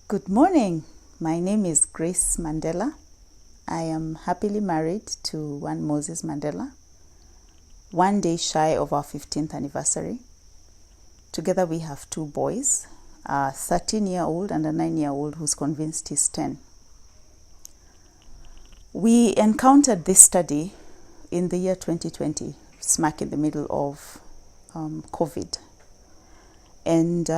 Good morning. My name is Grace Mandela. I am happily married to one Moses Mandela, one day shy of our 15th anniversary. Together we have two boys, a 13-year-old and a 9-year-old who's convinced he's 10. We encountered this study in the year 2020, smack in the middle of COVID. And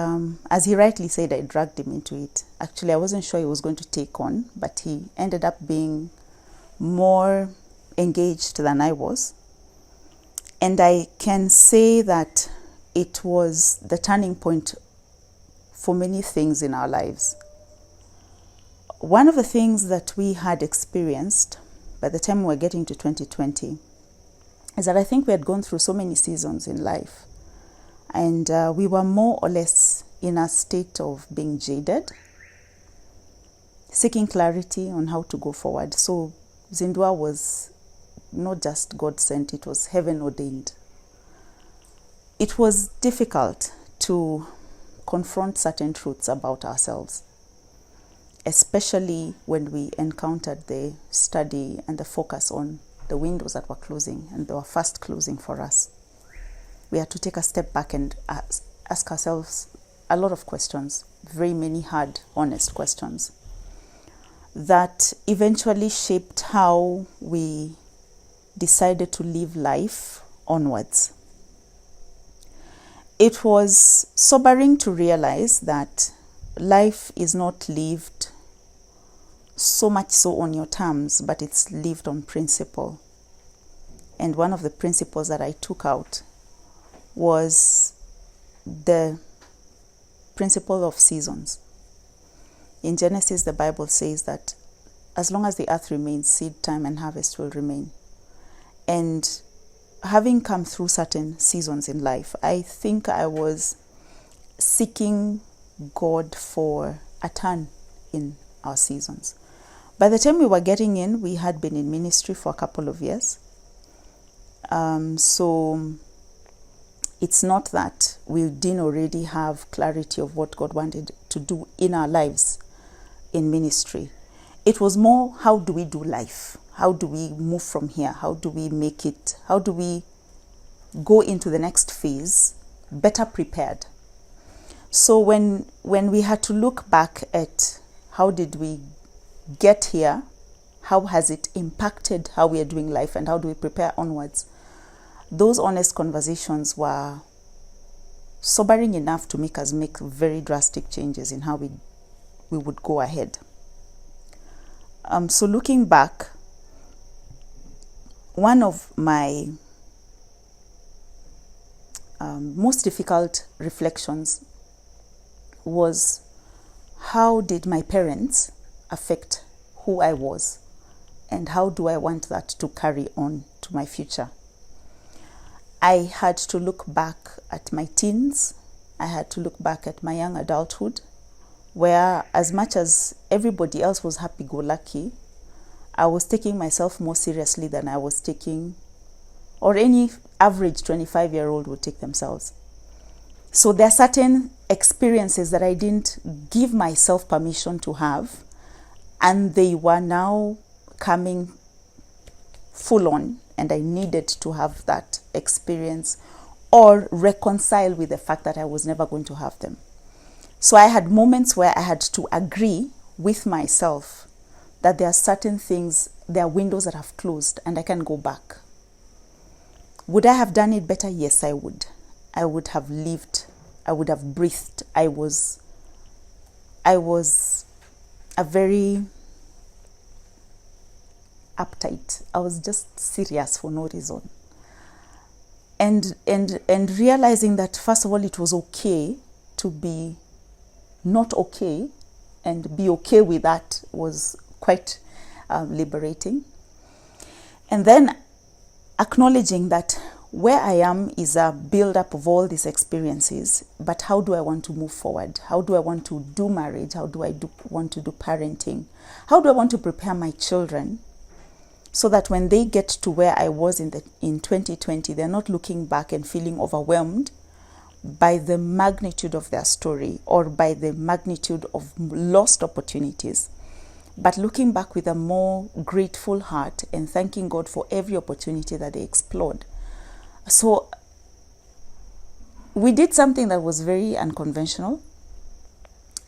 as he rightly said, I dragged him into it. Actually, I wasn't sure he was going to take on, but he ended up being more engaged than I was. And I can say that it was the turning point for many things in our lives. One of the things that we had experienced by the time we were getting to 2020 is that I think we had gone through so many seasons in life. And we were more or less in a state of being jaded, seeking clarity on how to go forward. So Zindua was not just God sent, it was heaven ordained. It was difficult to confront certain truths about ourselves, especially when we encountered the study and the focus on the windows that were closing, and they were fast closing for us. We had to take a step back and ask ourselves a lot of questions, very many hard, honest questions, that eventually shaped how we decided to live life onwards. It was sobering to realize that life is not lived so much so on your terms, but it's lived on principle. And one of the principles that I took out was the principle of seasons. In Genesis, the Bible says that as long as the earth remains, seed time and harvest will remain. And having come through certain seasons in life, I think I was seeking God for a turn in our seasons. By the time we were getting in, we had been in ministry for a couple of years. So it's not that we didn't already have clarity of what God wanted to do in our lives in ministry. It was more, how do we do life? How do we move from here? How do we make it? How do we go into the next phase better prepared? So when we had to look back at how did we get here, how has it impacted how we are doing life, and how do we prepare onwards? Those honest conversations were sobering enough to make us make very drastic changes in how we would go ahead. So looking back, one of my most difficult reflections was, how did my parents affect who I was, and how do I want that to carry on to my future? I had to look back at my teens. I had to look back at my young adulthood, where as much as everybody else was happy-go-lucky, I was taking myself more seriously than I was taking, or any average 25-year-old would take themselves. So there are certain experiences that I didn't give myself permission to have, and they were now coming full on, and I needed to have that experience or reconcile with the fact that I was never going to have them. So I had moments where I had to agree with myself that there are certain things, there are windows that have closed and I can go back. Would I have done it better? Yes, I would. I would have lived. I would have breathed. I was a very uptight. I was just serious for no reason. And realizing that, first of all, it was okay to be not okay, and be okay with that was quite liberating. And then acknowledging that where I am is a build-up of all these experiences, but how do I want to move forward? How do I want to do marriage? How do I want to do parenting? How do I want to prepare my children so that when they get to where I was in 2020, they're not looking back and feeling overwhelmed, by the magnitude of their story or by the magnitude of lost opportunities, but looking back with a more grateful heart and thanking God for every opportunity that they explored. So we did something that was very unconventional,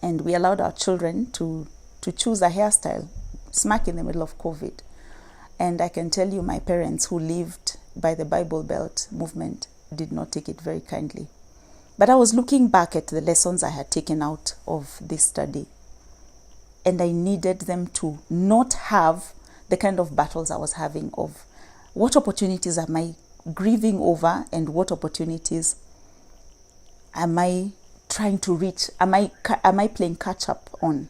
and we allowed our children to choose a hairstyle smack in the middle of COVID. And I can tell you, my parents, who lived by the Bible Belt movement, did not take it very kindly. But I was looking back at the lessons I had taken out of this study, and I needed them to not have the kind of battles I was having of what opportunities am I grieving over and what opportunities am I trying to reach, am I playing catch up on.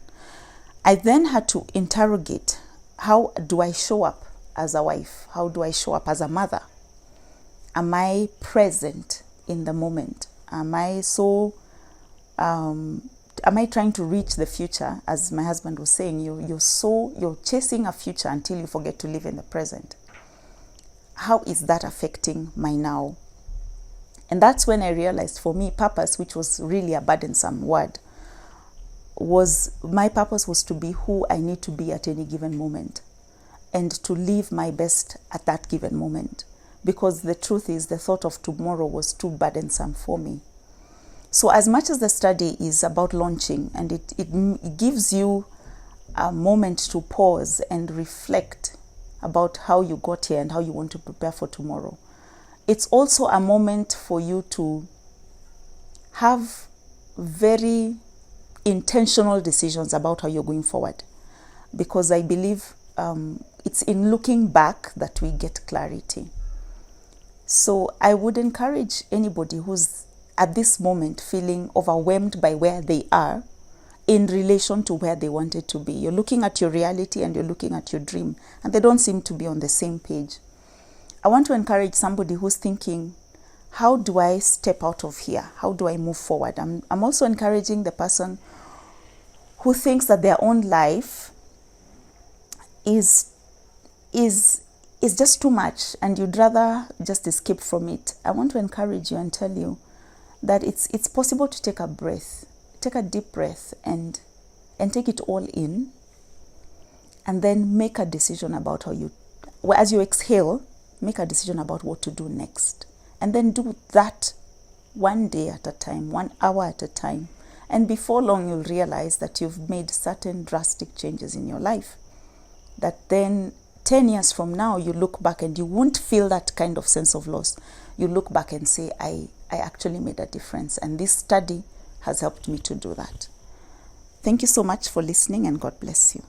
I then had to interrogate, how do I show up as a wife? How do I show up as a mother? Am I present in the moment? Am I trying to reach the future? As my husband was saying, you're chasing a future until you forget to live in the present. How is that affecting my now? And that's when I realized, for me, purpose, which was really a burdensome word, my purpose was to be who I need to be at any given moment and to live my best at that given moment. Because the truth is, the thought of tomorrow was too burdensome for me. So as much as the study is about launching, and it gives you a moment to pause and reflect about how you got here and how you want to prepare for tomorrow, it's also a moment for you to have very intentional decisions about how you're going forward. Because I believe it's in looking back that we get clarity. So I would encourage anybody who's at this moment feeling overwhelmed by where they are in relation to where they wanted to be. You're looking at your reality and you're looking at your dream, and they don't seem to be on the same page. I want to encourage somebody who's thinking, how do I step out of here? How do I move forward? I'm also encouraging the person who thinks that their own life is just too much and you'd rather just escape from it. I want to encourage you and tell you that it's possible to take a breath, take a deep breath and take it all in, and then make a decision about as you exhale, make a decision about what to do next. And then do that 1 day at a time, 1 hour at a time. And before long, you'll realize that you've made certain drastic changes in your life. That then 10 years from now, you look back and you won't feel that kind of sense of loss. You look back and say, I actually made a difference. And this study has helped me to do that. Thank you so much for listening, and God bless you.